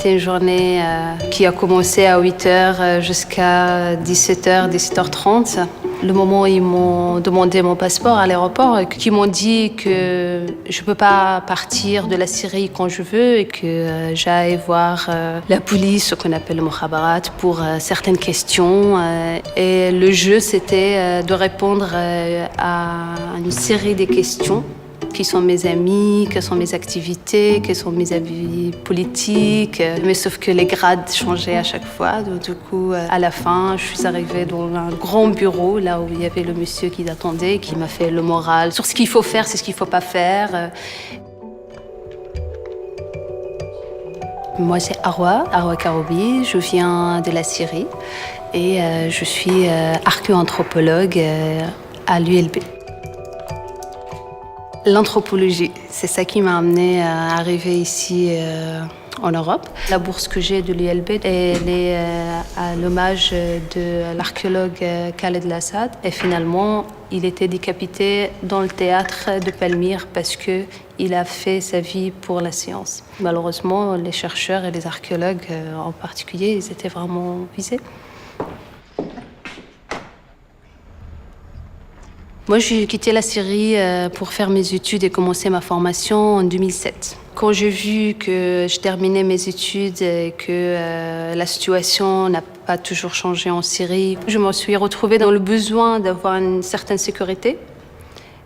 C'était une journée qui a commencé à 8h jusqu'à 17h, 17h30. Le moment où ils m'ont demandé mon passeport à l'aéroport, qu'ils m'ont dit que je ne peux pas partir de la Syrie quand je veux et que j'aille voir la police, ce qu'on appelle le mukhabarat, pour certaines questions. Et le jeu, c'était de répondre à une série de questions. Qui sont mes amis, quelles sont mes activités, quels sont mes avis politiques. Mais sauf que les grades changeaient à chaque fois. Donc, du coup, à la fin, je suis arrivée dans un grand bureau, là où il y avait le monsieur qui attendait, qui m'a fait le moral sur ce qu'il faut faire, c'est ce qu'il ne faut pas faire. Moi, c'est Arwa Karoubi. Je viens de la Syrie et je suis archéoanthropologue à l'ULB. L'anthropologie, c'est ça qui m'a amenée à arriver ici en Europe. La bourse que j'ai de l'ULB, elle est à l'hommage de l'archéologue Khaled Lassad. Et finalement, il était décapité dans le théâtre de Palmyre parce qu'il a fait sa vie pour la science. Malheureusement, les chercheurs et les archéologues en particulier, ils étaient vraiment visés. Moi, j'ai quitté la Syrie pour faire mes études et commencer ma formation en 2007. Quand j'ai vu que je terminais mes études et que la situation n'a pas toujours changé en Syrie, je me suis retrouvée dans le besoin d'avoir une certaine sécurité.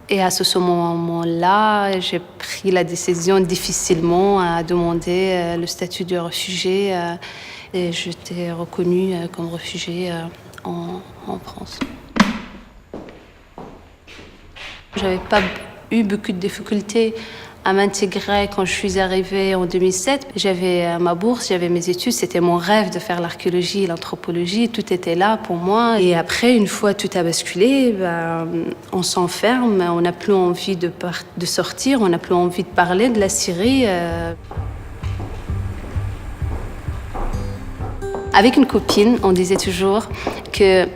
Et à ce moment-là, j'ai pris la décision difficilement à demander le statut de réfugié et j'étais reconnue comme réfugiée en France. J'avais pas eu beaucoup de difficultés à m'intégrer quand je suis arrivée en 2007. J'avais ma bourse, j'avais mes études, c'était mon rêve de faire l'archéologie et l'anthropologie, tout était là pour moi. Et après, une fois tout a basculé, on s'enferme, on n'a plus envie de sortir, on n'a plus envie de parler de la Syrie. Avec une copine, on disait toujours que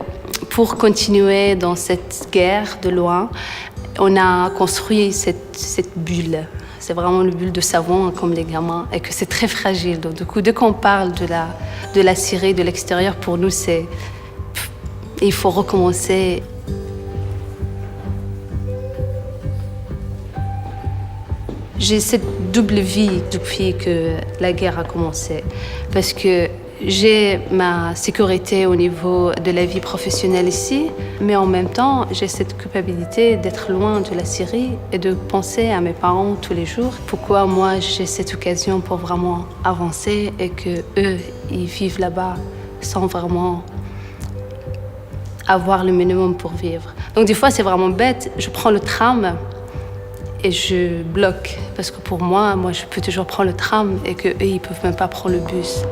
pour continuer dans cette guerre de loin, on a construit cette bulle. C'est vraiment une bulle de savon, comme les gamins, et que c'est très fragile. Donc, du coup, dès qu'on parle de la Syrie, de l'extérieur, pour nous, il faut recommencer. J'ai cette double vie depuis que la guerre a commencé, parce que j'ai ma sécurité au niveau de la vie professionnelle ici, mais en même temps, j'ai cette culpabilité d'être loin de la Syrie et de penser à mes parents tous les jours. Pourquoi moi, j'ai cette occasion pour vraiment avancer et que eux, ils vivent là-bas sans vraiment avoir le minimum pour vivre. Donc des fois, c'est vraiment bête. Je prends le tram et je bloque parce que pour moi, je peux toujours prendre le tram et qu'eux, ils peuvent même pas prendre le bus.